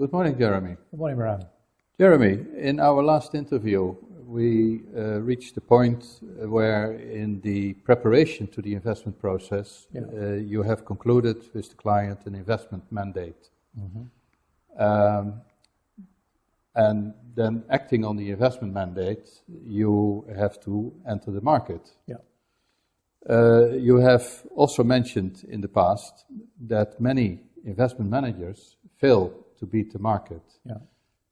Good morning, Jeremy. Good morning, Bram. Jeremy, in our last interview, we reached the point where in the preparation to the investment process, you have concluded with the client an investment mandate. Mm-hmm. And then acting on the investment mandate, you have to enter the market. Yeah. You have also mentioned in the past that many investment managers fail to beat the market. Yeah.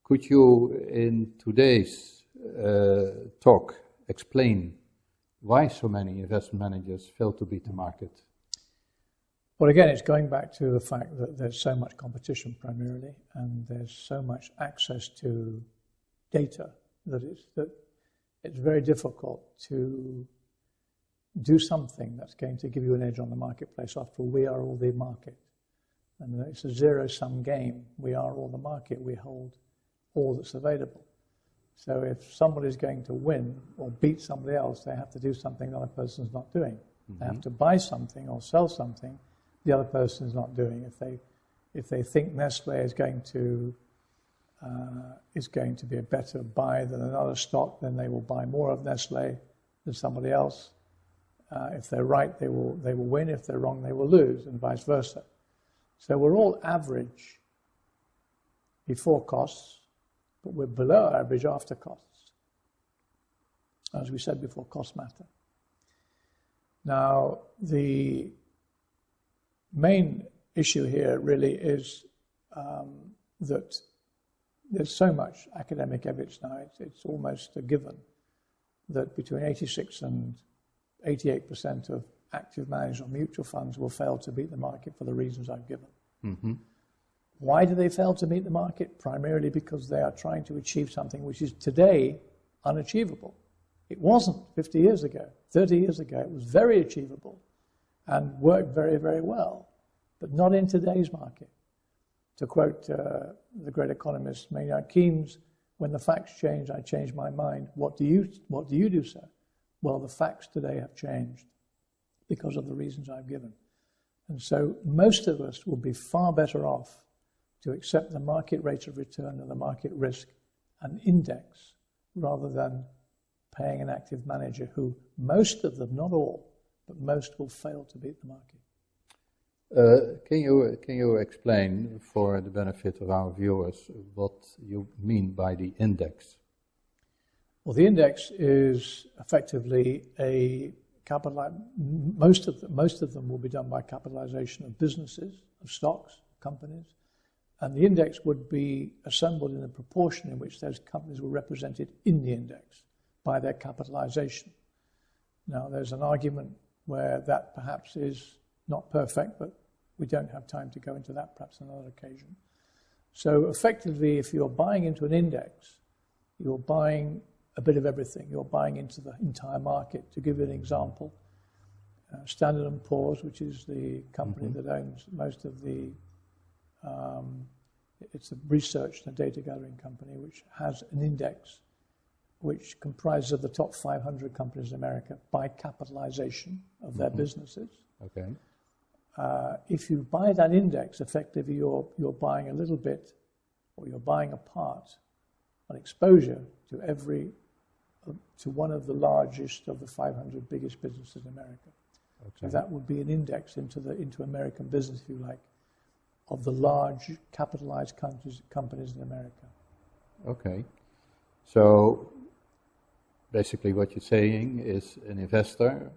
Could you, in today's talk, explain why so many investment managers fail to beat the market? Well, again, it's going back to the fact that there's so much competition primarily, and there's so much access to data that it's very difficult to do something that's going to give you an edge on the marketplace. After all, we are all the market. And it's a zero-sum game. We are all the market. We hold all that's available. So if somebody's going to win or beat somebody else, they have to do something the other person's not doing. Mm-hmm. They have to buy something or sell something the other person's not doing. If they think Nestle is going to be a better buy than another stock, then they will buy more of Nestle than somebody else. If they're right, they will win. If they're wrong, they will lose, and vice versa. So we're all average before costs, but we're below average after costs. As we said before, costs matter. Now, the main issue here really is that there's so much academic evidence now, it's almost a given that between 86 and 88% of active managers or mutual funds will fail to beat the market for the reasons I've given. Mm-hmm. Why do they fail to meet the market? Primarily because they are trying to achieve something which is today unachievable. It wasn't 50 years ago, 30 years ago. It was very achievable and worked very, very well, but not in today's market. To quote the great economist Maynard Keynes, when the facts change, I change my mind. What do you do, sir? Well, the facts today have changed because of the reasons I've given. And so most of us will be far better off to accept the market rate of return and the market risk and index rather than paying an active manager who, most of them, not all, but most will fail to beat the market. Can you explain, for the benefit of our viewers, what you mean by the index? Well, the index is effectively a most of them will be done by capitalization of businesses, of stocks, companies, and the index would be assembled in the proportion in which those companies were represented in the index by their capitalization. Now, there's an argument where that perhaps is not perfect, but we don't have time to go into that, perhaps on another occasion. So effectively, if you're buying into an index, you're buying a bit of everything. You're buying into the entire market. To give you an example, Standard & Poor's, which is the company that owns most of the, it's a research and a data gathering company, which has an index which comprises of the top 500 companies in America by capitalization of their businesses. Okay. If you buy that index, effectively you're buying a little bit, or you're buying a part, an exposure to one of the largest of the 500 biggest businesses in America. Okay. So that would be an index into American business, if you like, of the large capitalized companies in America. Okay. So basically what you're saying is an investor,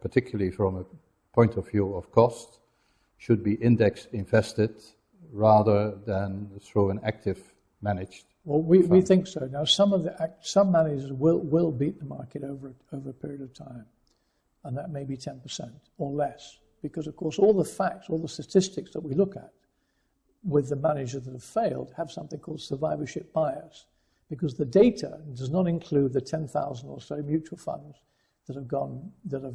particularly from a point of view of cost, should be index invested rather than through an active managed. Well, we think so. Now, some managers will beat the market over a period of time, and that may be 10% or less, because of course all the facts, all the statistics that we look at with the managers that have failed have something called survivorship bias, because the data does not include the 10,000 or so mutual funds that have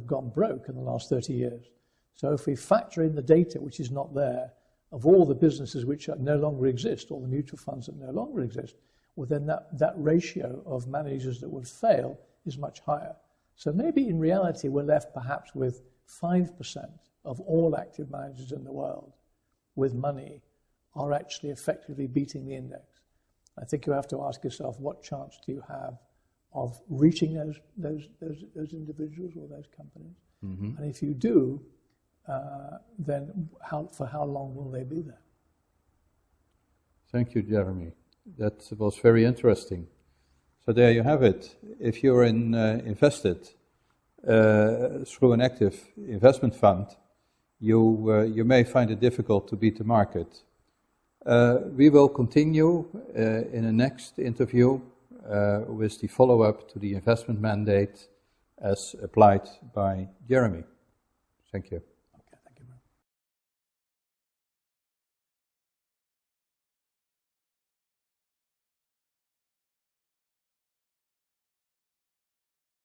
gone broke in the last 30 years. So if we factor in the data, which is not there, of all the businesses which no longer exist, all the mutual funds that no longer exist, well then that ratio of managers that would fail is much higher. So maybe in reality we're left perhaps with 5% of all active managers in the world with money are actually effectively beating the index. I think you have to ask yourself, what chance do you have of reaching those individuals or those companies? Mm-hmm. And if you do, then for how long will they be there? Thank you, Jeremy. That was very interesting. So there you have it. If you're invested through an active investment fund, you may find it difficult to beat the market. We will continue in the next interview with the follow-up to the investment mandate as applied by Jeremy. Thank you.